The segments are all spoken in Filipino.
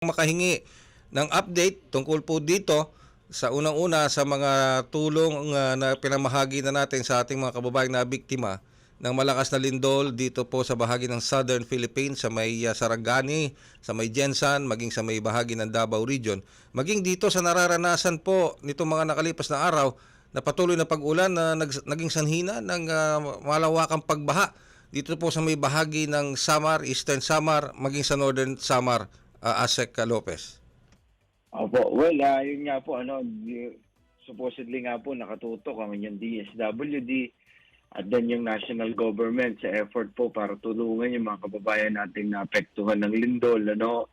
Makahingi ng update tungkol po dito sa unang-una sa mga tulong na pinamahagi na natin sa ating mga kababayang na biktima ng malakas na lindol dito po sa bahagi ng Southern Philippines, sa may Sarangani, sa may Jensan, maging sa may bahagi ng Davao Region. Maging dito sa nararanasan po nitong mga nakalipas na araw na patuloy na pag-ulan na naging sanhina ng malawakang pagbaha dito po sa may bahagi ng Samar, Eastern Samar, maging sa Northern Samar, Asek Lopez. Opo, well, yun nga po, supposedly nga po nakatutok ang inyong DSWD at then yung national government sa effort po para tulungan yung mga kababayan nating naapektuhan ng lindol, dun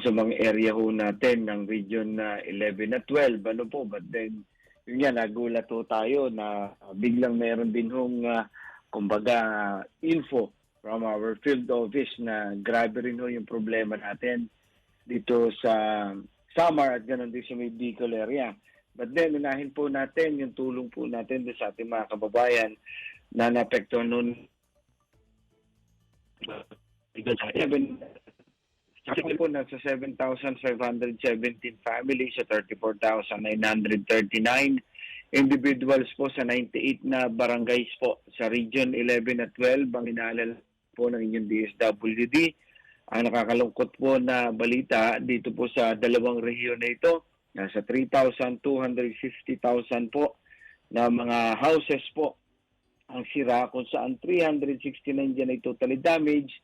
sa mga area ho natin ng region na 11 at 12, but then, yun nga, nagulat ho tayo na biglang meron din hong, kumbaga, info from our field office na grabe rin ho yung problema natin dito sa Samar at ganoon din sa may Bicol area. But then, unahin po natin yung tulong po natin sa ating mga kababayan na naapektuhan noon. Kasi po nasa 7,517 families sa 34,939 individuals po sa 98 na barangays po sa Region 11 at 12 ang inaalala po ng inyong DSWD. Ang nakakalungkot po na balita dito po sa dalawang rehiyon na ito, nasa 3,250,000 po na mga houses po ang sira, kung saan 369 dyan ay totally damaged,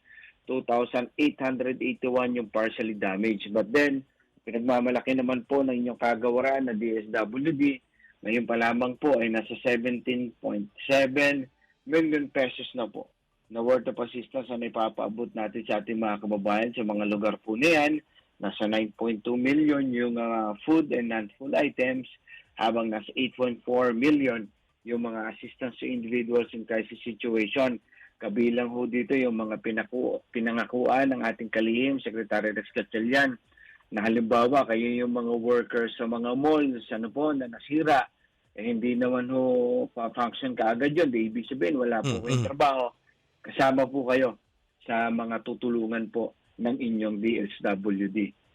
2,881 yung partially damaged. But then, pinagmamalaki naman po ng inyong kagawaran na DSWD, ngayon pa lamang po ay nasa 17.7 million pesos na po na worth of assistance na ipapaabot natin sa ating mga kababayan sa mga lugar po niyan. Nasa 9.2 million yung food and non-food items, habang nasa 8.4 million yung mga assistance to individuals in crisis situation. Kabilang ho dito yung mga pinangakuan ng ating kalihim, Secretary Rex Gatchalian, na halimbawa kayo yung mga workers sa mga malls, na nasira, hindi naman ho pa-function kaagad yun. Ibig sabihin, wala po kayong trabaho. Kasama po kayo sa mga tutulungan po ng inyong DSWD.